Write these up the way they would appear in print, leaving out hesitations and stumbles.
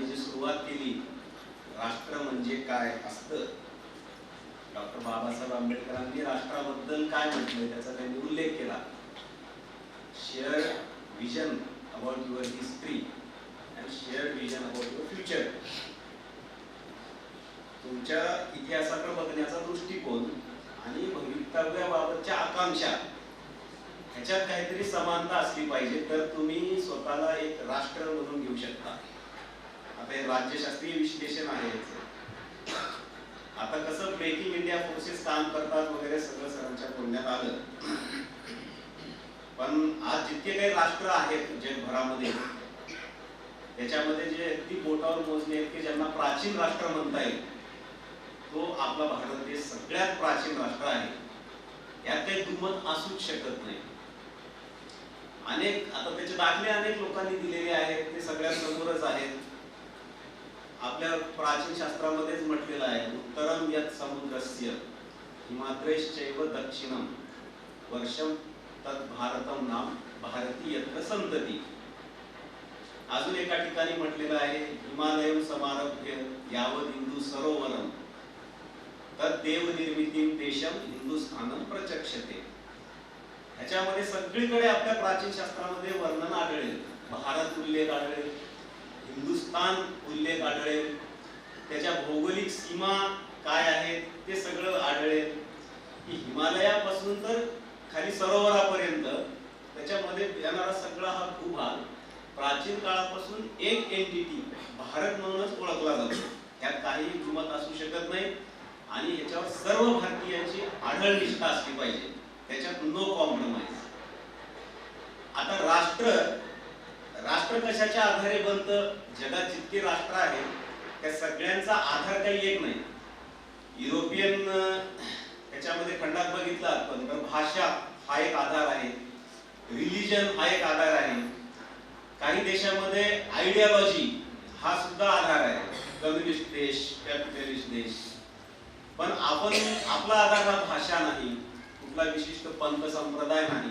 जी सुरुवात केली, राष्ट्र म्हणजे काय असतं, डॉक्टर बाबासाहेब आंबेडकरांनी राष्ट्राबद्दल काय म्हटलंय त्याचा त्यांनी उल्लेख केला. Share vision about your history and share vision about your future. तुमच्या इतिहासाकडे बघण्याचा दृष्टिकोन आणि भवितव्याबाबतच्या आकांक्षा ह्याच्यात काहीतरी समानता असली पाहिजे, तर तुम्ही स्वतःला एक राष्ट्र म्हणून घेऊ शकता. आता हे राज्यशास्त्रीय विश्लेषण आहे. आता कसं ब्रेकिंग इंडिया फोर्सेस काम करतात वगैरे सगळं सरांच्या बोलण्यात आलं, पण आज जितके काही राष्ट्र आहेत जगभरामध्ये त्याच्यामध्ये जे अगदी बोटावर मोजणे आहेत की ज्यांना प्राचीन राष्ट्र म्हणता येईल, तो आपला भारत देश सगळ्यात प्राचीन राष्ट्र आहे. यात काही दुमत असूच शकत नाही. आता त्याचे दाखले अनेक लोकांनी दिलेले आहेत, ते सगळ्यात समोरच आहेत. आपल्या प्राचीन शास्त्रामध्येच म्हटलेलं आहे, उत्तरम यत् समुद्रस्य हिमाद्रेश्चैव दक्षिणम वर्षम तत् भारतम नाम भारती यत्र संतती. अजून एका ठिकाणी म्हटलेलं आहे, हिमालयम समारभ्य यावद हिंदू सरोवरम तत् देव निर्मितीम देशम हिंदुस्थानम प्रचक्षते. ह्याच्यामध्ये सगळीकडे आपल्या प्राचीन शास्त्रामध्ये वर्णन आढळेल. भारत उल्लेख आढळेल, हिंदुस्थान उल्लेख आढळेल, त्याच्या भौगोलिक सीमा काय आहेत ते सगळं आढळेल. की हिमालयापासून तर खाली सरोवरापर्यंत त्याच्यामध्ये येणारा सगळा हा भूभाग प्राचीन काळापासून एक एंटिटी भारत म्हणूनच ओळखला जातो. यात काही दुमत असू शकत नाही आणि याच्यावर सर्व भारतीयांची आढळ निष्ठा असली पाहिजे. त्याच्यात नो कॉम्प्रोमाइज. आता राष्ट्र कशाच्या आधारे बनतं? जगात जितके राष्ट्र आहेत त्या सगळ्यांचा आधार काही एक नाही. युरोपियन त्याच्यामध्ये खंडात बघितला आपण तर भाषा हा एक आधार आहे, रिलिजन हा एक आधार आहे, काही देशामध्ये आयडियोलॉजी हा सुद्धा आधार आहे, कम्युनिस्ट देश, कॅपिटलिस्ट देश. पण आपला आधार हा भाषा नाही, कुठला विशिष्ट पंथ संप्रदाय नाही,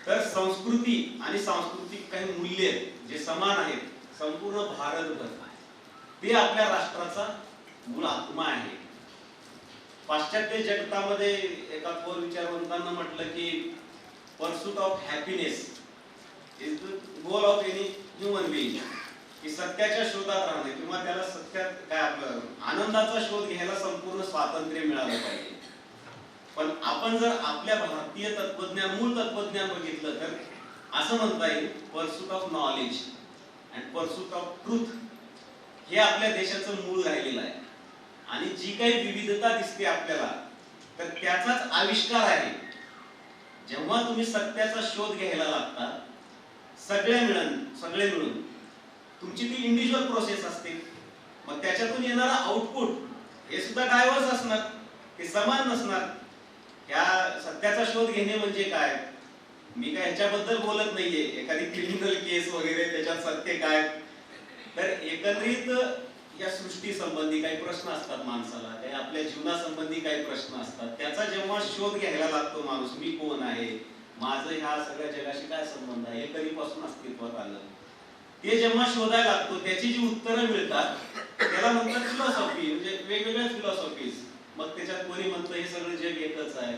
तर संस्कृती आणि सांस्कृतिक काही मूल्ये जे समान आहेत संपूर्ण भारतभर, ते आपल्या राष्ट्राचा मूळ आत्मा आहे. पाश्चात्य जगतामध्ये एका थोर विचारवंतांना म्हटलं की pursuit of happiness is the goal of any human being. की सत्याच्या शोधात राहणे किंवा त्याला सत्यात काय आपलं आनंदाचा शोध घ्यायला संपूर्ण स्वातंत्र्य मिळालं पाहिजे. पण आपण जर आपल्या भारतीय तत्वज्ञान, मूळ तत्वज्ञान बघितलं तर असं म्हणता येईल pursuit of knowledge and pursuit of truth हे आपल्या देशाचं मूळ राहिलेलं आहे. आणि जी काही विविधता दिसते आपल्याला तर त्याचाच आविष्कार आहे. जेव्हा तुम्ही सत्याचा शोध घ्यायला लागता सगळे मिळून तुमची ती इंडिव्हिज्युअल प्रोसेस असते, मग त्याच्यातून येणारा आउटपुट हे सुद्धा डायव्हर्स असणार, ते समान नसणार. ह्या सत्याचा शोध घेणे म्हणजे काय? मी काय ह्याच्याबद्दल बोलत नाहीये एखादी क्रिमिनल केस वगैरे त्याच्यात सत्य काय, तर एकंदरीत या सृष्टी संबंधी काही प्रश्न असतात माणसाला, काही आपल्या जीवनासंबंधी काही प्रश्न असतात. त्याचा जेव्हा शोध घ्यायला लागतो माणूस, मी कोण आहे, माझं ह्या सगळ्या जगाशी काय संबंध आहे, हे कधीपासून अस्तित्वात आलं, ते जेव्हा शोधायला लागतो त्याची जी उत्तरं मिळतात त्याला म्हणतात फिलॉसॉफी, म्हणजे वेगवेगळ्या फिलॉसॉफीज. मग त्याच्यात कोणी म्हणतं हे सगळं जग एकच आहे,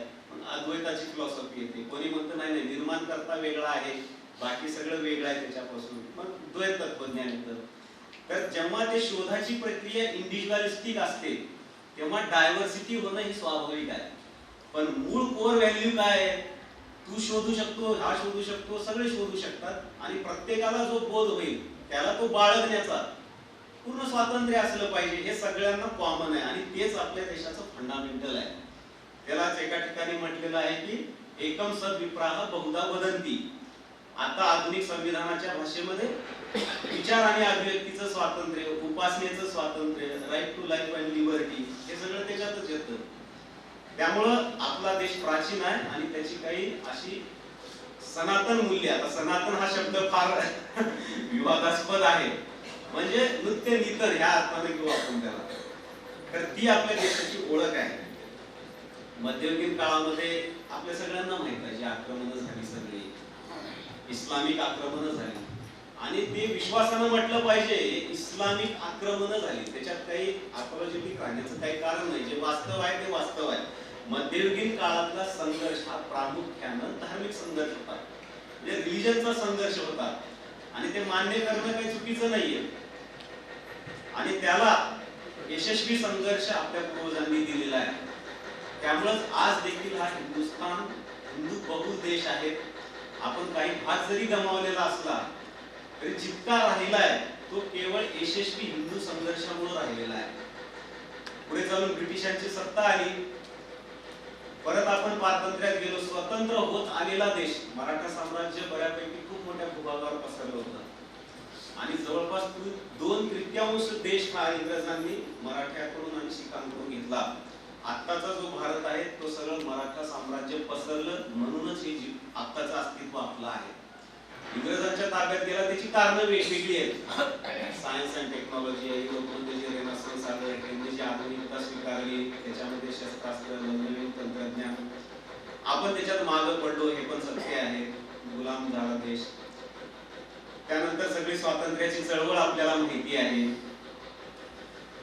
अद्वैताची फिलॉसॉफी येते. कोणी म्हणतं नाही निर्माण करता वेगळा आहे, बाकी सगळं वेगळं आहे त्याच्यापासून, मग द्वैत तत्वज्ञान येतं. तर जेव्हा ते शोधाची प्रक्रिया इंडिव्हिज्युअलिस्टिक असते तेव्हा डायव्हर्सिटी होणं ही स्वाभाविक आहे. पण मूळ कोर व्हॅल्यू काय आहे? तू शोधू शकतो, हा शोधू शकतो, सगळे शोधू शकतात आणि प्रत्येकाला जो बोध होईल त्याला तो बाळगण्याचा पूर्ण स्वातंत्र्य असलं पाहिजे. हे सगळ्यांना कॉमन आहे आणि तेच आपल्या देशाचं फंडामेंटल आहे. त्यालाच एका ठिकाणी म्हटलेलं आहे की एकम सद्विप्राह बहुधा वदंती. आता आधुनिक संविधानाच्या भाषेमध्ये विचार आणि अभिव्यक्तीचं स्वातंत्र्य, उपासनेचं स्वातंत्र्य, right to life and liberty हे सगळं त्याच्यातच येतं. त्यामुळं आपला देश प्राचीन आहे आणि त्याची काही अशी सनातन मूल्य, आता सनातन हा शब्द फार विवादास्पद आहे, म्हणजे नृत्य नितर ह्या अर्थाने घेऊ आपण त्याला, तर ती आपल्या देशाची ओळख आहे. मध्ययुगीन काळामध्ये आपल्या सगळ्यांना माहित आहे जी आक्रमणं झाली, सगळी इस्लामिक आक्रमणं झाली आणि ते विश्वासानं म्हटलं पाहिजे. इस्लामिक आक्रमण झाली, त्याच्यात काही अपॉलॉजेटिक राहण्याचं काही कारण नाही. जे वास्तव आहे ते वास्तव आहे. मध्ययुगीन काळातला संघर्ष हा प्रामुख्यानं धार्मिक संघर्ष होता, म्हणजे रिलिजनचा संघर्ष होता, आणि ते मान्य करणं काही चुकीचं नाहीये. आणि त्याला यशस्वी संघर्ष आपल्या पूर्वजांनी दिलेला आहे. त्यामुळेच आज देखील हा हिंदुस्थान हिंदू बहुल देश आहे. आपण काही भाग जरी गमावलेला असला तरी जितका राहिलाय तो केवळ यशस्वी हिंदू संघर्षामुळे राहिलेला आहे. पुढे चालून ब्रिटिशांची सत्ता आली, परत आपण स्वातंत्र्यात गेलो. स्वतंत्र होत आलेला देश मराठा साम्राज्य बऱ्यापैकी खूप मोठ्या भूभागावर पसरलं होतं, आणि जवळपास 2/3 देश हा इंग्रजांनी मराठ्याकडून आणि शिखांकडून घेतला. आत्ताचा जो भारत आहे तो सगळं मराठा साम्राज्य पसरलं, म्हणूनच हे आत्ताचं अस्तित्व आपलं आहे. इंग्रजांच्या ताब्यात गेला त्याची कारणं वेगवेगळी आहेत. सायन्स अँड टेक्नॉलॉजी आहे, युरोपमध्ये जे रेनेसान्स आलं, त्यांनी जी आधुनिकता स्वीकारली, त्याच्यामध्ये शस्त्रास्त्र, नवनवीन तंत्रज्ञान, आपण त्याच्यात मागं पडलो, हे पण सत्य आहे. गुलाम झाला देश. त्यानंतर सगळी स्वातंत्र्याची चळवळ आपल्याला माहिती आहे.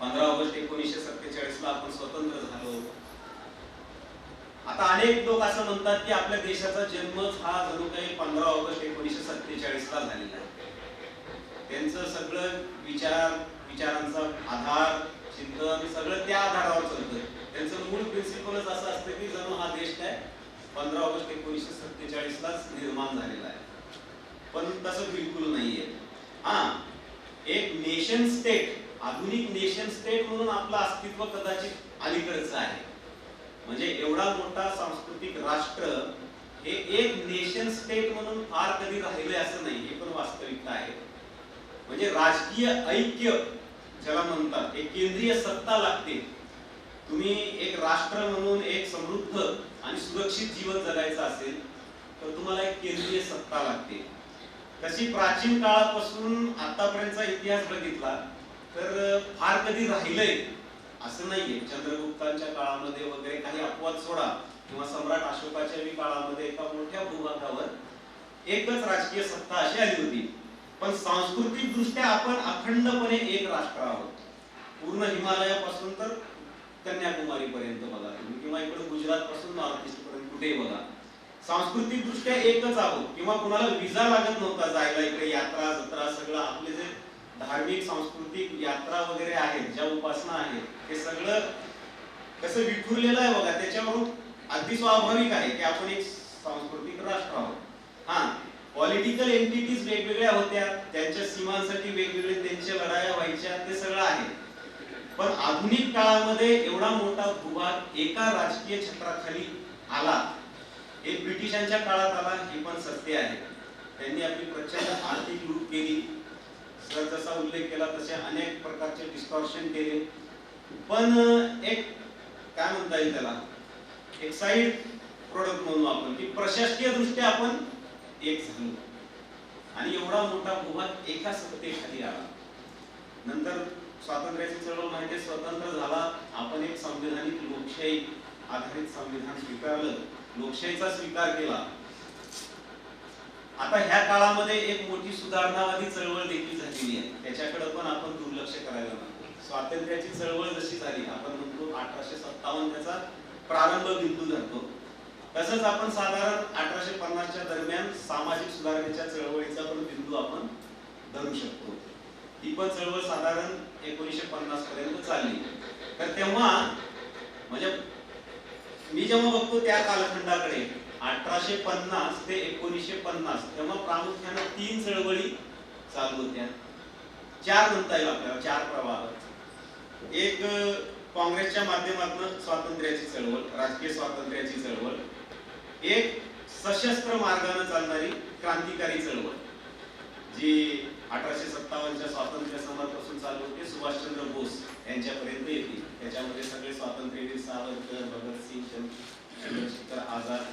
15 ऑगस्ट 1947 ला आपण स्वतंत्र झालो. आता अनेक लोक असं म्हणतात की आपल्या देशाचा जन्मच हा जणू काही 15 ऑगस्ट 1947 ला झालेला आहे. त्यांचं सगळं विचारांचा आधार, चिंतन सगळं त्या आधारावर चालतं. त्यांचं मूळ प्रिन्सिपलच असं असतं की जणू हा देश काय 15 ऑगस्ट 1947 लाच निर्माण झालेला आहे. पण तसं बिलकुल नाहीये. एक नेशन स्टेट, आधुनिक नेशन स्टेट म्हणून आपलं अस्तित्व कदाचित अलीकडचं आहे. म्हणजे एवढा मोठा सांस्कृतिक राष्ट्र हे एक नेशन स्टेट म्हणून फार कधी राहिले असं नाही, हे पण वास्तविकता आहे. म्हणजे राजकीय ऐक्य ज्याला म्हणतात, एक केंद्रीय सत्ता लागते. तुम्ही एक राष्ट्र म्हणून एक समृद्ध आणि सुरक्षित जीवन जगायचं असेल तर तुम्हाला एक केंद्रीय सत्ता लागते. तशी प्राचीन काळापासून आतापर्यंतचा इतिहास बघितला तर फार कधी राहिलंय असं नाहीये. चंद्रगुप्तांच्या काळामध्ये वगैरे काही अपवाद सोडा, किंवा सम्राट अशोकाच्या काळामध्ये एका मोठ्या भूभागावर एकच राजकीय सत्ता अशी आली होती. पण सांस्कृतिक दृष्ट्या आपण अखंडपणे एक राष्ट्र आहोत. पूर्ण हिमालयापासून तर कन्याकुमारी पर्यंत बघा तुम्ही, किंवा इकडे गुजरात पासून नॉर्थ ईस्ट पर्यंत कुठेही बघा, सांस्कृतिक दृष्ट्या एकच आहोत. किंवा कुणाला विजा लागत नव्हता जायला इकडे. यात्रा जत्रा सगळं आपले जे धार्मिक सांस्कृतिक यात्रा वगैरे आहेत, ज्या उपासना आहेत, हे सगळं कसं विखुरलेलं आहे बघा. त्याच्यावरून अगदी स्वाभाविक आहे की आपण एक सांस्कृतिक राष्ट्र आहोत. पॉलिटिकल एंटिटीज वेगवेगळ्या होत्या, त्यांच्या सीमांसाठी वेगवेगळे त्यांच्या लढाया व्हायच्या, ते सगळं आहे. पण आधुनिक काळामध्ये एवढा मोठा भूभाग एका राजकीय छत्राखाली आला, हे ब्रिटिशांच्या काळात आला, हे पण सत्य आहे. त्यांनी आपली प्रचंड आर्थिक लूट केली, जसा उल्लेख केला तसे अनेक प्रकारचे डिस्टॉर्शन केले. पण एक काय म्हणता येईल त्याला, एक साईड प्रोडक्ट म्हणून आपण की प्रशासकीय दृष्ट्या आपण एक झालो, आणि एवढा मोठा भूभाग एका सत्तेखाली आला. नंतर स्वातंत्र्याची चळवळ माहिती, स्वतंत्र झाला, आपण एक संविधानिक लोकशाही आधारित संविधान स्वीकारलं, लोकशाहीचा स्वीकार केला. आता ह्या काळामध्ये एक मोठी सुधारणावादी चळवळ देखील झालेली आहे, त्याच्याकडे पण आपण दुर्लक्ष करायला नको. स्वातंत्र्याची चळवळ जशी झाली, आपण म्हणतो 1857 त्याचा प्रारंभ बिंदू धरतो, तसंच आपण साधारण 1850च्या दरम्यान सामाजिक सुधारणेच्या चळवळीचा पण बिंदू आपण धरू शकतो. ही पण चळवळ साधारण 1950 पर्यंत चालली. तर तेव्हा म्हणजे मी जेव्हा बघतो त्या कालखंडाकडे 1850 ते 1950, तेव्हा प्रामुख्याने 3 चळवळी चालू होत्या. 4 म्हणता येईल आपल्याला, 4 प्रवाह. एक काँग्रेसच्या माध्यमातून स्वातंत्र्याची चळवळ, राजकीय स्वातंत्र्याची चळवळ. एक सशस्त्र मार्गाने चालणारी क्रांतिकारी चळवळ, जी 1857च्या स्वातंत्र्य समरापासून चालू होते, सुभाषचंद्र बोस यांच्यापर्यंत येते. त्याच्यामध्ये सगळे स्वातंत्र्यवीर सावरकर, भगतसिंग, चंद्रशेखर आझाद,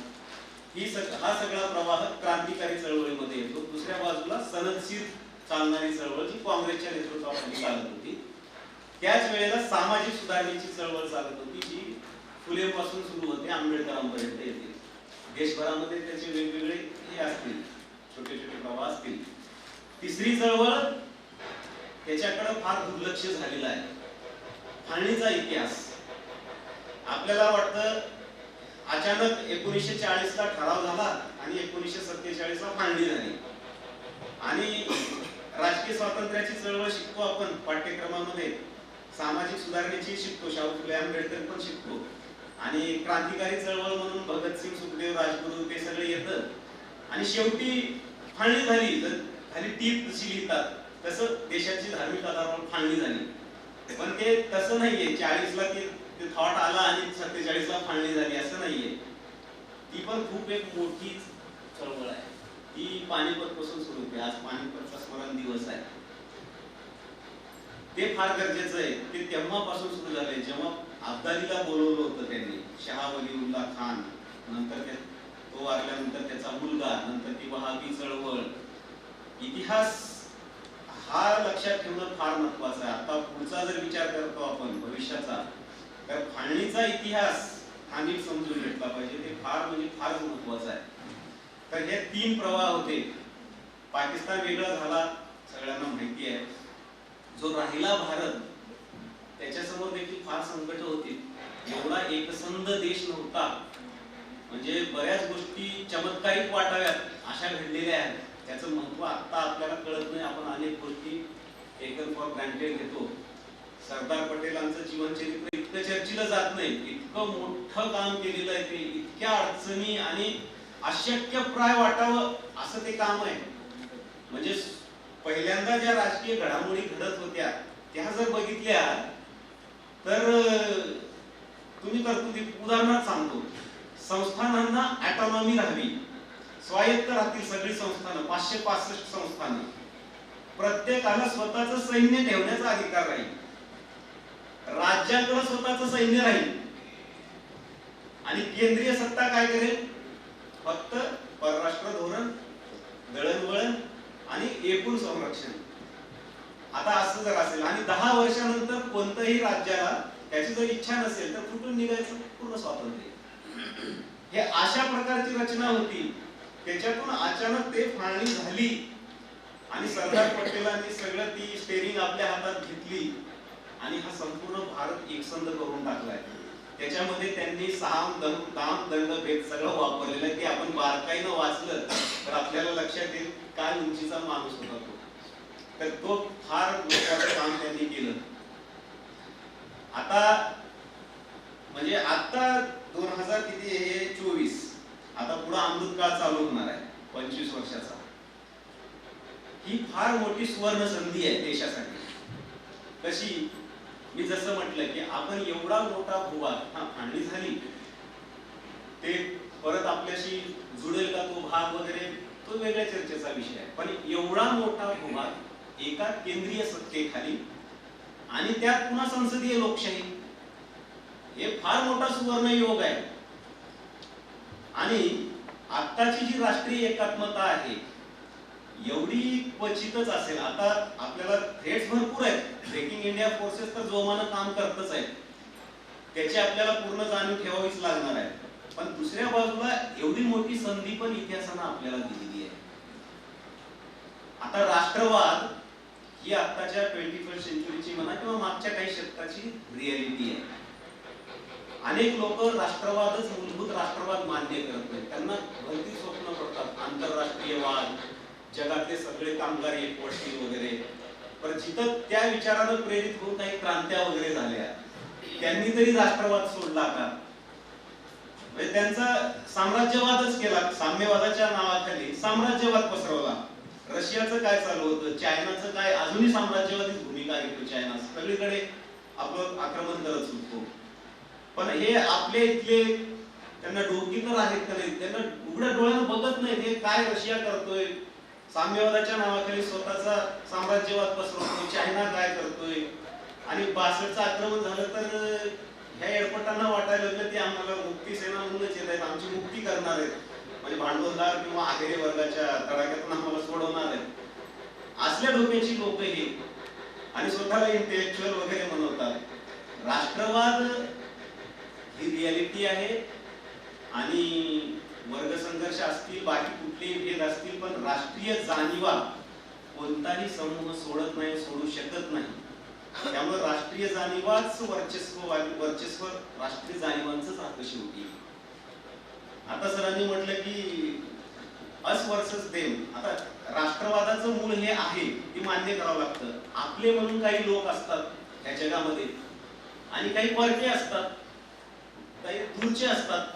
हा सगळा प्रवाह क्रांतिकारी चळवळीमध्ये येतो. दुसऱ्या बाजूला सनदशीर चालणारी चळवळ जी काँग्रेसच्या नेतृत्वाखाली चालत होती. त्याच वेळेला सामाजिक सुधारणेची चळवळ चालत होती, जी फुले पासून सुरू होते, आंबेडकरांपर्यंत येते. देशभरामध्ये त्याचे वेगवेगळे हे असतील, छोटे छोटे प्रवाह असतील. तिसरी चळवळ त्याच्याकडे फार दुर्लक्ष झालेलं आहे, फाळणीचा इतिहास. आपल्याला वाटतं अचानक 1940 ला ठराव झाला आणि 1947 ला फाळणी झाली आणि राजकीय स्वातंत्र्याची चळवळ शिकतो आपण पाठ्यक्रमामध्ये, सामाजिक सुधारणेची शिकतो, शाहू फुले आंबेडकर पण शिकतो आणि क्रांतिकारी चळवळ म्हणून भगतसिंग, सुखदेव, राजगुरू ते सगळे येतं आणि शेवटी फाळणी झाली. खाली टीप जशी लिहितात तसं देशाची धार्मिक आधारावर फाळणी झाली. पण ते तसं नाहीये, 40 ला ते थॉट आला आणि 47 ला फाळणी झाली असं नाहीये. ती पण खूप एक मोठी चळवळ आहे. ती पानिपत पासून सुरू होते. आज पानिपतचा स्मरण दिवस आहे. ते फार गरजेचं आहे. ते तेव्हापासून सुरू झाले जेव्हा अब्दालीला बोलवलं होतं त्यांनी, शहा वलीउल्ला खान, नंतर तो वारल्यानंतर त्याचा मुलगा, नंतर ती वहाबी चळवळ. इतिहास हा लक्षात ठेवणं फार महत्वाचं आहे. आता पुढचा जर विचार करतो आपण भविष्याचा, तर फाळणीचा इतिहास हा नीट समजून घेतला पाहिजे. ते फार म्हणजे फारच महत्वाचं आहे. तर हे 3 प्रवाह होते. पाकिस्तान वेगळा झाला, सगळ्यांना माहिती आहे. जो राहिला भारत, त्याच्यासमोर देखील फार संकट होती. एवढा एकसंध देश नव्हता, म्हणजे बऱ्याच गोष्टी चमत्कारिक वाटाव्यात अशा घडलेल्या आहेत. त्याचं महत्व आता आपल्याला कळत नाही. आपण अनेक गोष्टी टेकन फॉर ग्रँटेड घेतो. सरदार पटेलांचं जीवनचरित्र इतकं चर्चिलं जात नाही. इतकं मोठं काम केलेलं आहे ते, इतक्या अडचणी आणि अशक्यप्राय वाटावं असं ते काम आहे. म्हणजे पहिल्यांदा ज्या राजकीय घडामोडी घडत होत्या त्या जर बघितल्या तर तुम्ही तरतुदी उदाहरणार्थ सांगतो, संस्थानांना ऑटोनॉमी राहावी, स्वायत्त राहतील सगळी संस्थानं, 565 संस्थानं, प्रत्येकाला स्वतःचं सैन्य ठेवण्याचा अधिकार राहील, राज्याकडे स्वतःचं सैन्य राहील आणि केंद्रीय सत्ता काय करेल, फक्त परराष्ट्र धोरण, दळणवळण आणि एकूण संरक्षण. आता असं जर असेल आणि 10 वर्षानंतर कोणत्याही राज्याला त्याची जर इच्छा नसेल तर कुठून निघायचं, पूर्ण स्वातंत्र्य. हे अशा प्रकारची रचना होती. त्याच्यातून अचानक ते फाळणी झाली आणि सरदार पटेलांनी सगळं ती स्टेरिंग आपल्या हातात घेतली आणि हा संपूर्ण भारत एकसंध करून टाकलाय. त्याच्यामध्ये त्यांनी साम दाम दंड भेद सगळं वापरलेलं आहे. ते आपण बारकाईनं वाचलं तर आपल्याला लक्षात येईल काय उंचीचा माणूस होता तो. तर तो फार महत्त्वाचं काम त्यांनी केलं. आता म्हणजे आता 2000 किती आहे, 24, आता पुढे अमृत काळ चालू होणार आहे 25 वर्षाचा. ही फार मोठी सुवर्ण संधी आहे देशासाठी. कशी, मी जसं म्हटलं की आपण एवढा मोठा भूभाग, हा फाळणी झाली, ते परत आपल्याशी जुळेल का तो भाग वगैरे तो वेगळ्या चर्चेचा विषय आहे. पण एवढा मोठा भूभाग एका केंद्रीय सत्तेखाली आणि त्यात पुन्हा संसदीय लोकशाही, हे फार मोठा सुवर्ण योग आहे. आणि आत्ताची जी राष्ट्रीय एकात्मता आहे एवढी क्वचितच असेल. आता आपल्याला थ्रेट्स भरपूर आहेत. ब्रेकिंग इंडिया फोर्सेस तर जोमानं काम करतच आहेत, त्याची आपल्याला पूर्ण जाणीव ठेवावीच लागणार आहे. पण दुसऱ्या बाजूला एवढी मोठी संधी पण इतिहासानं आपल्याला दिलेली आहे. आता राष्ट्रवाद ही आत्ताच्या 21st सेंचुरीची म्हणा किंवा मागच्या काही शतकाची रियालिटी आहे. अनेक लोक राष्ट्रवादच मूलभूत राष्ट्रवाद मान्य करत नाहीत. त्यांना भलती स्वप्न पडतात, आंतरराष्ट्रीयवाद, जगातले सगळे कामगार एकवटतील वगैरे. पण जिथं त्या विचारानं प्रेरित होऊन काही क्रांत्या वगैरे झाल्या, त्यांनी तरी राष्ट्रवाद सोडला का? म्हणजे त्यांचा साम्राज्यवादच केला. साम्यवादाच्या नावाखाली साम्राज्यवाद पसरवला. रशियाचं काय चालू होतं, चायनाचं काय, अजूनही साम्राज्यवादी भूमिका घेतो चायना, सगळीकडे आपलं आक्रमण करत सुटतो. पण हे आपले इथले त्यांना डोकी तर आहेत का नाही, त्यांना उघड्या डोळ्यानं बघत नाही हे काय रशिया करतोय, साम्यवादाच्या नावाखाली स्वतःचा साम्राज्यवाद पसरवतोय, चायना काय करतोय. आणि 62चं आक्रमण झालं तर ह्या एडपटांना वाटायला लागलं ते आम्हाला मुक्ती सेना म्हणूनच येत आहेत, आमची मुक्ती करणार आहेत, म्हणजे भांडवलदार किंवा आगरी वर्गाच्या तडाख्यातून आम्हाला सोडवणार आहेत. असल्या डोक्याची लोक ही आणि स्वतःला इंटेलेक्च्युअल वगैरे म्हणवतात. राष्ट्रवाद ही रियालिटी आहे आणि वर्ग संघर्ष असतील, बाकी कुठलेही भेद असतील, पण राष्ट्रीय जाणीवा कोणताही समूह सोडत नाही, सोडू शकत नाही. त्यामुळे राष्ट्रीय जाणीवाच वर्चस्व राष्ट्रीय जाणीवांचंच हक्क शेवटी. आता सरांनी म्हटलं की अस वर्सेस देम. आता राष्ट्रवादाचं मूळ हे आहे, ते मान्य करावं लागतं. आपले म्हणून काही लोक असतात या जगामध्ये आणि काही परके असतात, काही दूरचे असतात.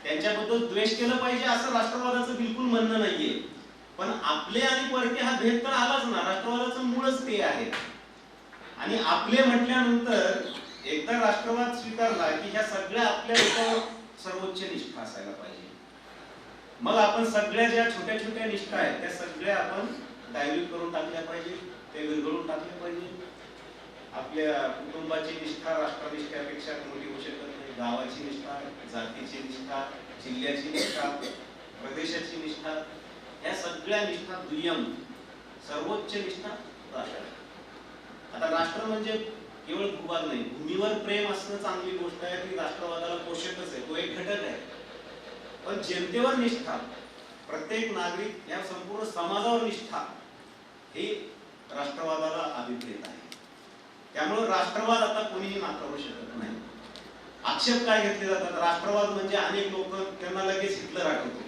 त्यांच्याबद्दल द्वेष केलं पाहिजे असं राष्ट्रवादाचं बिलकुल म्हणणं नाहीये. पण आपले आणि परके हा भेद तर आलाच ना. राष्ट्रवादाचं मूळच ते आहे. आणि आपले म्हटल्यानंतर एकदा राष्ट्रवाद स्वीकारला की ह्या सगळ्या आपल्या लोकांवर सर्वोच्च निष्ठा असायला पाहिजे. मग आपण सगळ्या ज्या छोट्या छोट्या निष्ठा आहेत त्या सगळ्या आपण डायल्यूट करून टाकल्या पाहिजे, ते विरघळून टाकले पाहिजे. आपल्या कुटुंबाची निष्ठा राष्ट्रनिष्ठेपेक्षा मोठी होऊ शकत नाही. गावाची निष्ठा, जातीची निष्ठा, जिल्ह्याची निष्ठा, प्रदेशाची निष्ठा, या सगळ्या निष्ठा दुय्यम, सर्वोच्च निष्ठा राष्ट्र. आता राष्ट्र म्हणजे केवळ भूभाग नाही, भूमीवर प्रेम असणं चांगली गोष्ट आहे, ती राष्ट्रवादाला पोषकच आहे, तो एक घटक आहे. पण जनतेवर निष्ठा, प्रत्येक नागरिक या संपूर्ण समाजावर निष्ठा हे राष्ट्रवादाला अभिप्रेत आहे. त्यामुळे राष्ट्रवाद आता कोणीही नाकारू शकत नाही. आक्षेप काय घेतले जातात? राष्ट्रवाद म्हणजे अनेक लोक त्यांना लगेच हिटलर आठवतो,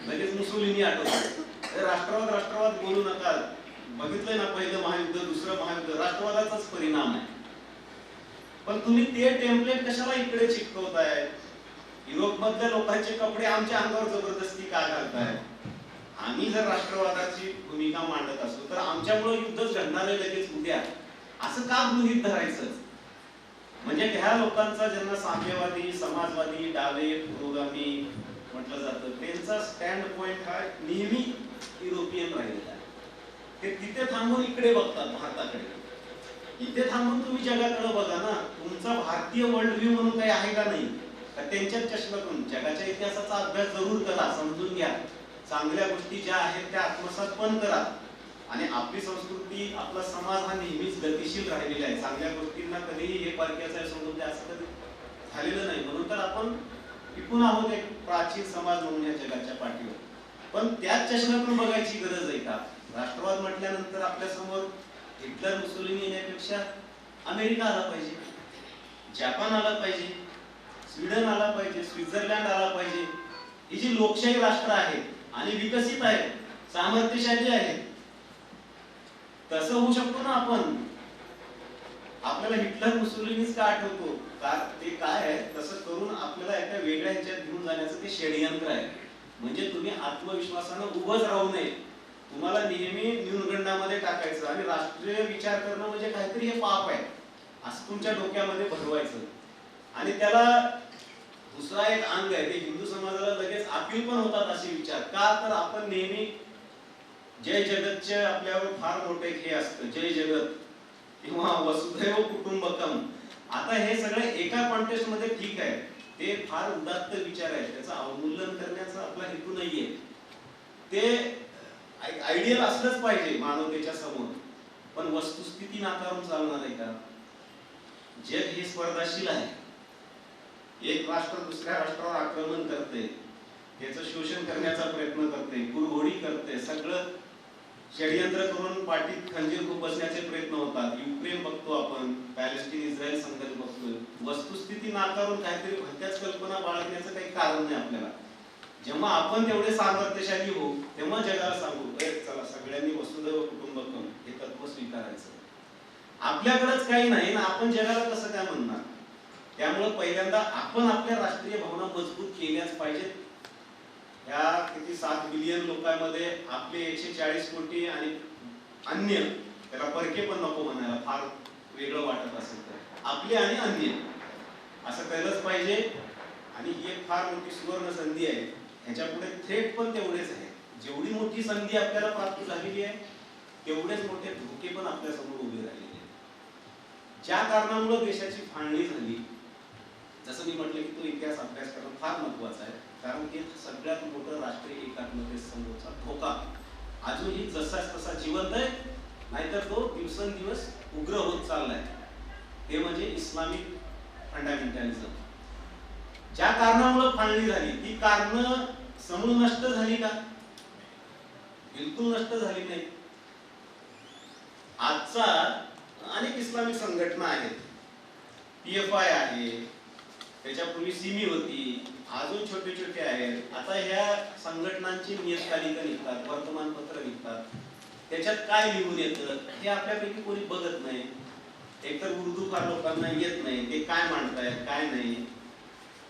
लगेच मुसोलिनी आठवतो. राष्ट्रवाद राष्ट्रवाद बोलू नका. बघितलंय ना, पहिलं महायुद्ध, दुसरं महायुद्ध राष्ट्रवादाचाच परिणाम आहे. पण तुम्ही ते टेम्पलेट कशाला इकडे चिकटवताय? युरोप मधल्या लोकांचे कपडे आमच्या अंगावर जबरदस्ती का घालताय? आम्ही जर राष्ट्रवादाची भूमिका मांडत असू तर आमच्यामुळे युद्धच घडणार आहे लगेच उद्या, असं का गृहीत धरायचं? म्हणजे ह्या लोकांचा ज्यांना साम्यवादी, समाजवादी, डावे, पुरोगामी म्हटलं जातं, त्यांचा स्टँड पॉइंट हा नेहमी युरोपियन राहिलेला आहे. ते तिथे थांबून इकडे बघतात, भारताकडे. इथे थांबून तुम्ही जगाकडे बघा ना. तुमचा भारतीय वर्ल्ड व्ह्यू म्हणून काही आहे का नाही? त्यांच्याच चष्म्यातून जगाच्या इतिहासाचा अभ्यास जरूर करा, समजून घ्या. चांगल्या गोष्टी ज्या आहेत त्या आत्मसात पण करा. आणि आपली संस्कृती, आपला समाज हा नेहमीच गतिशील राहिलेला आहे. चांगल्या गोष्टींना कधीही हे परक्याचं आहे सोडून द्या असं कधी झालेलं नाही. म्हणून तर आपण टिकून आहोत एक प्राचीन समाज म्हणून या जगाच्या पाठीवर. पण त्याच चष्म्यातून बघायची गरज आहे का? राष्ट्रवाद म्हटल्यानंतर आपल्या समोर हिटलर, मुसोलिनी येण्यापेक्षा अमेरिका आला पाहिजे, जपान आला पाहिजे, स्वीडन आला पाहिजे, स्वित्झर्लंड आला पाहिजे. ही जी लोकशाही राष्ट्र आहेत आणि विकसित आहेत, सामर्थ्यशाली आहेत, तसं होऊ शकतो ना आपण. आपल्याला हिटलर, मुसोलिनीच का आठवतो? ते काय आहे, तसं करून आपल्याला एका वेगळ्या ह्याच्यात घेऊन जाण्याचं ते षडयंत्र आहे. म्हणजे तुम्ही आत्मविश्वासानं उभंच राहू नये, तुम्हाला नेहमी न्यूनगंडामध्ये टाकायचं आणि राष्ट्रीय विचार करणं म्हणजे काहीतरी हे पाप आहे असं तुमच्या डोक्यामध्ये भरवायचं. आणि त्याला दुसरा एक अंग आहे, ते हिंदू समाजाला लगेच अपील पण होतात असे विचार. का तर आपण नेहमी जय जगतचे आपल्यावर फार मोठे हे असतं, जय जगत किंवा वसुधैव कुटुंबकम. आता हे सगळं एका कॉन्टेक्स्ट मध्ये ठीक आहे, ते फार उदात्त विचार आहे, त्याचं अवमूल्यन करण्याचा आपला हेतू नाहीये. ते आयडियल असलंच पाहिजे मानवतेच्या समोर, पण वस्तुस्थिती नाकारून चालणार आहे का? जग हे स्पर्धाशील आहे. एक राष्ट्र दुसऱ्या राष्ट्रावर आक्रमण करते, त्याचं शोषण करण्याचा प्रयत्न करते, कुरघोडी करते, सगळं षडयंत्र करून पाठीत खंजीर बसण्याचे प्रयत्न होतात. युक्रेन बघतो आपण, पॅलेस्टाईन इस्रायल संघर्ष बघतोय. वस्तुस्थिती नाकारून काहीतरी भलत्याच कल्पना बाळगण्याचं काही कारण नाही आपल्याला. जेव्हा आपण तेवढे सामर्थ्यशाली होऊ तेव्हा जगाला सांगू, चला सगळ्यांनी वसुधैव कुटुंबकम हे तत्व स्वीकारायचं. आपल्याकडेच काही नाही ना, आपण जगाला कसं काय म्हणणार? त्यामुळे पहिल्यांदा आपण आपल्या राष्ट्रीय भावना मजबूत केल्याच पाहिजेत. ह्या किती 7 बिलियन लोकांमध्ये आपले 140 कोटी आणि अन्य, त्याला परके पण नको म्हणायला, फार वेगळं वाटत असेल तर, आपले आणि अन्य असं केलंच पाहिजे. आणि ही एक फार मोठी सुवर्ण संधी आहे. ह्याच्या पुढे थ्रेट पण तेवढेच आहे. जेवढी मोठी संधी आपल्याला प्राप्त झालेली आहे तेवढेच मोठे धोके पण आपल्या समोर उभे राहिलेले आहेत. ज्या कारणामुळे देशाची फाळणी झाली, जसं मी म्हटलं की तो इतिहास अभ्यास करणं फार महत्वाचं आहे. कारण की सगळ्यात मोठं राष्ट्रीय एकात्मतेसमोरचा धोका अजूनही जसाच तसा जिवंत आहे, नाहीतर तो दिवसेंदिवस उग्र होत चाललाय. ते म्हणजे इस्लामिक फंडामेंटलिझम. ज्या कारणामुळे फाळणी झाली ती कारणं समूळ नष्ट झाली का? बिलकुल नष्ट झाली नाही. आजचा अनेक इस्लामिक संघटना आहेत, PFI आहे, त्याच्यापूर्वी सिमी होती, अजून छोटे छोटे आहेत. आता ह्या संघटनांची नियतकालिका निघतात, वर्तमानपत्र निघतात, त्याच्यात काय लिहून येतं हे आपल्यापैकी कोणी बघत नाही. एकतर उर्दू फार लोकांना येत नाही, ते काय मांडतायत काय नाही.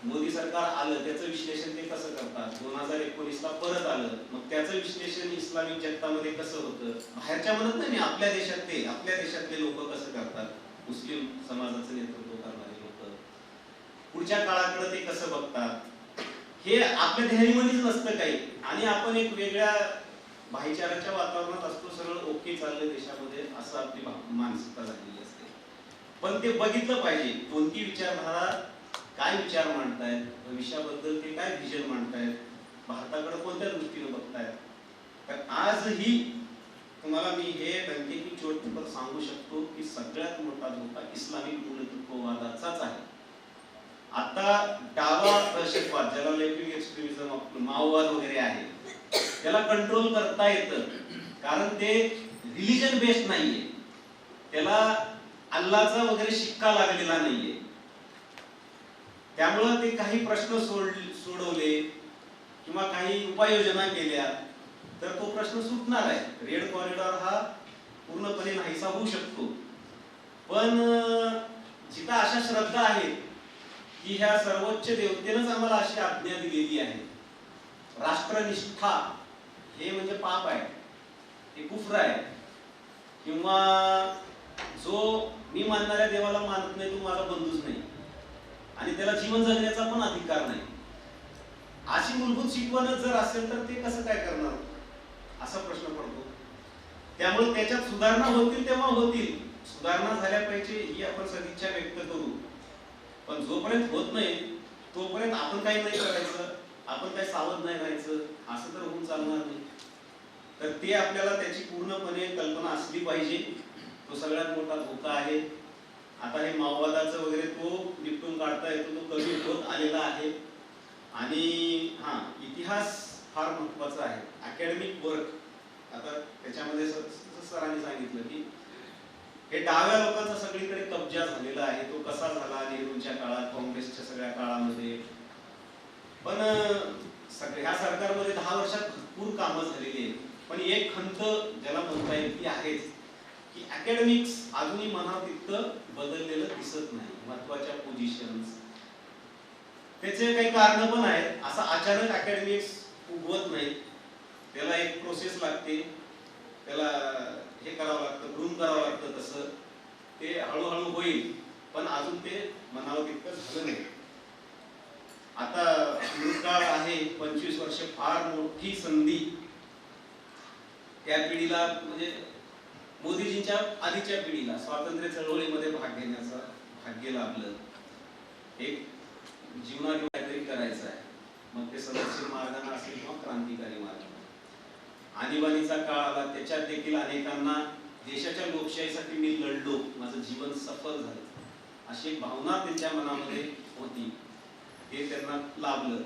मोदी सरकार आलं त्याचं विश्लेषण ते कसं करतात, 2019ला परत आलं मग त्याचं विश्लेषण इस्लामिक जगतामध्ये कसं होतं, बाहेरच्या म्हणत नाही मी, आपल्या देशातले लोक कसं करतात, मुस्लिम समाजाचं नेतृत्व करणारे लोक पुढच्या काळाकडे ते कसं बघतात, हे आपल्या ध्यानीमध्येच नसतं काही. आणि आपण एक वेगळ्या भाईचाराच्या वातावरणात असतो, सरळ ओके चाललंय देशामध्ये असं आपली मानसिकता झालेली असते. पण ते बघितलं पाहिजे कोणती विचारधारा काय विचार मांडतायत, भविष्याबद्दल ते काय विजन मांडतायत, भारताकडे कोणत्या दृष्टीने बघतायत. तर आजही तुम्हाला मी हे डंकेची चोट सांगू शकतो की सगळ्यात मोठा धोका इस्लामिक मूलतत्ववादाचाच आहे. आता डावा दहशतवाद ज्याला लेफ्ट विंग एक्स्ट्रीमिझम, माओवाद वगैरे आहे, त्याला कंट्रोल करता येतं कारण ते रिलीजन बेस्ड नाहीये, त्याला अल्लाचा वगैरे शिक्का लागलेला नाहीये. त्यामुळे ते काही प्रश्न सोडवले किंवा काही उपाययोजना केल्या तर तो प्रश्न सुटणार आहे. रेड कॉरिडॉर हा पूर्णपणे नाहीसा होऊ शकतो. पण जिथं अशा श्रद्धा आहेत की ह्या सर्वोच्च देवतेनंच आम्हाला अशी आज्ञा दिलेली आहे, राष्ट्रनिष्ठा हे म्हणजे पाप आहे, हे कुफ्र आहे, किंवा जो मी मानणाऱ्या देवाला मानत नाही तो माझा बंधूच नाही आणि त्याला जीवन जगण्याचा पण अधिकार नाही, अशी मूलभूत शिकवणच जर असेल तर ते कसं काय करणार असा प्रश्न पडतो. त्यामुळे त्याच्यात सुधारणा होतील तेव्हा होतील, सुधारणा झाल्या पाहिजे ही आपण सदिच्छा व्यक्त करू. पण जोपर्यंत होत नाही तोपर्यंत आपण काही नाही करायचं, आपण काही सावध नाही राहायचं, असं तर होऊन चालणार नाही. तर ते आपल्याला त्याची पूर्णपणे कल्पना असली पाहिजे. तो सगळ्यात मोठा धोका आहे. आता हे माओवादाचं वगैरे तो निपटून काढता येतो, तो कमी होत आलेला आहे. आणि इतिहास फार महत्वाचा आहे, अकॅडमिक वर्क. आता त्याच्यामध्ये सरांनी सांगितलं की हे डाव्या लोकांचा सगळीकडे कब्जा झालेला आहे. तो कसा झाला नेहरूंच्या काळात, काँग्रेसच्या सगळ्या काळामध्ये. पण ह्या सरकारमध्ये 10 वर्षात भरपूर कामं झालेली आहेत. पण एक खंत ज्याला म्हणता येईल ती आहेच की अकॅडमिक्स अजूनही म्हणावं तितकं बदललेलं दिसत नाही. महत्वाच्या पोझिशन्स त्याचे काही कारण पण आहेत. असं अचानक अकॅडमिक्स उगवत नाही, त्याला एक प्रोसेस लागते, त्याला हे करावं लागतं, ग्रूम करावं लागतं. तसं ते हळूहळू होईल, पण अजून ते म्हणावं तितकं झालं नाही. आता काळ आहे, 25 वर्ष फार मोठी संधी त्या पिढीला, म्हणजे मोदीजींच्या आधीच्या पिढीला स्वातंत्र्य चळवळीमध्ये भाग घेण्याचं भाग्य लाभलं. एक जीवनात काहीतरी करायचं आहे, मग ते सदस्य मार्गाने असेल किंवा क्रांतिकारी मार्गाने. आणीबाणीचा काळ आला, त्याच्यात देखील अनेकांना देशाच्या लोकशाहीसाठी मी लढलो, माझं जीवन सफल झालं अशी एक भावना त्यांच्या मनामध्ये होती, हे त्यांना लाभलं.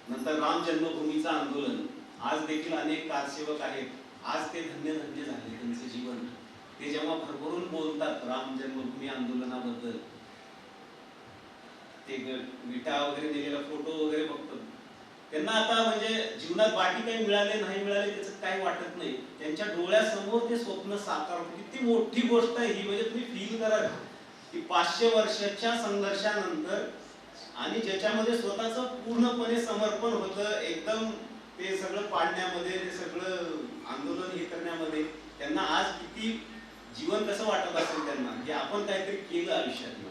नंतर राम जन्मभूमीचं आंदोलन, आज देखील अनेक कारसेवक आहेत, आज ते धन्य धन्य झाले त्यांचे जीवन. ते जेव्हा भरभरून बोलतात राम जन्मभूमी आंदोलनाबद्दल, ते विटा वगैरे दिलेला फोटो वगैरे बघतो, त्यांना आता म्हणजे जीवनात बाकी काही मिळाले नाही मिळाले त्याचं काही वाटत नाही. त्यांच्या डोळ्यासमोर ते स्वप्न साकार होतं. किती मोठी गोष्ट आहे ही, म्हणजे तुम्ही फील करा की 500 वर्षाच्या संघर्षानंतर आणि ज्याच्यामध्ये स्वतःचं पूर्णपणे समर्पण होतं, एकदम ते सगळं पाडण्यामध्ये, ते सगळं आंदोलन हे करण्यामध्ये त्यांना आज किती जीवन कसं वाटत असेल त्यांना, की आपण काहीतरी केलं आयुष्यात.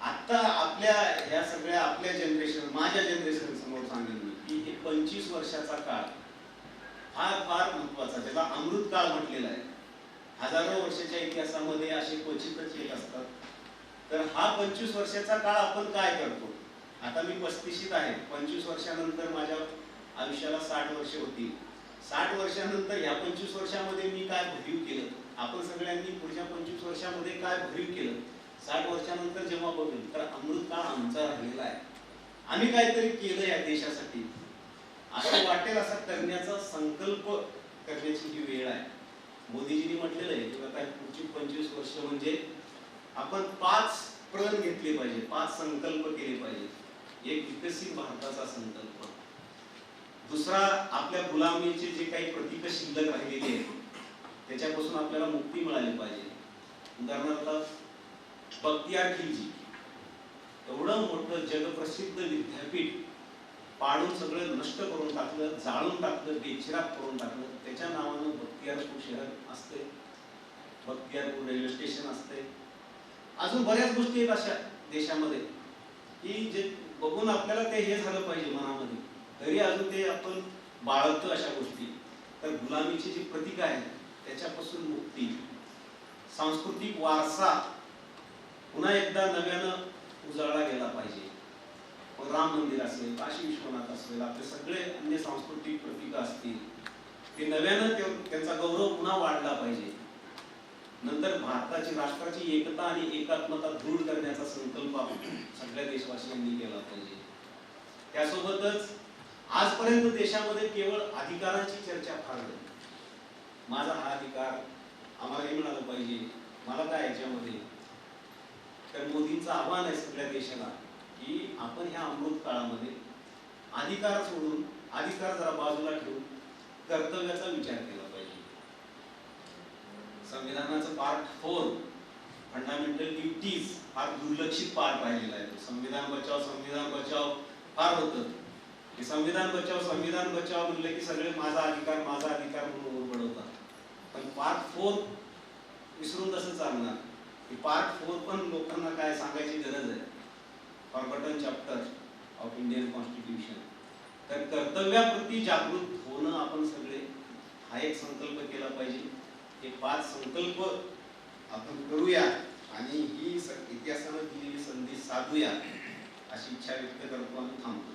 आता आपल्या ह्या सगळ्या आपल्या जनरेशन, माझ्या जनरेशन समोर सांगेन मी की हे 25 वर्षाचा काळ फार फार महत्वाचा, त्याला अमृत काळ म्हटलेला आहे. हजारो वर्षाच्या इतिहासामध्ये असे क्वचितच येत असतात. तर हा 25 वर्षाचा काळ आपण काय करतो? आता मी 35शीत आहे, 25 वर्षानंतर माझ्या आयुष्याला 60 वर्ष होतील. 60 वर्षानंतर ह्या 25 वर्षामध्ये मी काय भरीव केलं, आपण सगळ्यांनी पुढच्या 25 वर्षामध्ये काय भरीव केलं, 60 वर्षानंतर जेव्हा बघेल तर अमृत काळ आमचा राहिलेला आहे, आम्ही काहीतरी केलं या देशासाठी असं वाटेल, असा करण्याचा संकल्प करण्याची ही वेळ आहे. मोदीजींनी म्हटलेलं आहे की आता पुढची 25 वर्ष म्हणजे आपण 5 प्रण घेतले पाहिजे, 5 संकल्प केले पाहिजे. एक विकसित भारताचा संकल्प, दुसरा आपल्या गुलामीचे जे काही प्रतीक शिल्लक राहिलेले आहेत त्याच्यापासून आपल्याला मुक्ती मिळाली पाहिजे. उदाहरणार्थ बख्तियार खिलजी एवढं मोठं जगप्रसिद्ध विद्यापीठ पाडून सगळं नष्ट करून टाकलं, जाळून टाकलं, बेचिराग करून टाकलं. त्याच्या नावानं बख्तियारपूर शहर असते, बख्तियारपूर रेल्वे स्टेशन असते. अजून बऱ्याच गोष्टी आहेत अशा देशामध्ये की जे बघून आपल्याला ते हे झालं पाहिजे मनामध्ये, तरी अजून ते आपण बाळगतो अशा गोष्टी. तर गुलामीची जी प्रतीक आहे त्याच्यापासून मुक्ती, सांस्कृतिक वारसा पुन्हा एकदा नव्यानं उजाळला गेला पाहिजे. मग राम मंदिर असेल, काशी विश्वनाथ असेल, आपले सगळे अन्य सांस्कृतिक प्रतीक असतील, ते नव्यानं त्यांचा गौरव पुन्हा वाढला पाहिजे. नंतर भारताची राष्ट्राची एकता आणि एकात्मता दृढ करण्याचा संकल्प सगळ्या देशवासियांनी केला पाहिजे. त्यासोबतच आजपर्यंत देशामध्ये केवळ अधिकारांची चर्चा फार झाली. माझा हा अधिकार, आम्हाला हे मिळालं पाहिजे, मला काय याच्यामध्ये. तर मोदींचं आव्हान आहे सगळ्या देशाला की आपण ह्या अमृत काळामध्ये अधिकार सोडून, अधिकार जरा बाजूला ठेवून कर्तव्याचा विचार केला पाहिजे. संविधानाचं पार्ट 4 फंडामेंटल ड्युटीज फार दुर्लक्षित पार्ट राहिलेला आहे. संविधान बचाव फार होतं. संविधान बचाव म्हणलं की सगळे माझा अधिकार म्हणून उरबडवतात. पण पार्ट 4 विसरून कसं चालणार? पार्ट 4 पण लोकांना काय सांगायची गरज आहे. Forgotten chapter of Indian constitution. तर कर्तव्याप्रती जागृत होणं आपण सगळे हा एक संकल्प केला पाहिजे. हे 5 संकल्प आपण करूया आणि ही इतिहासानं दिलेली संधी साधूया अशी इच्छा व्यक्त करतो आणि थांबतो.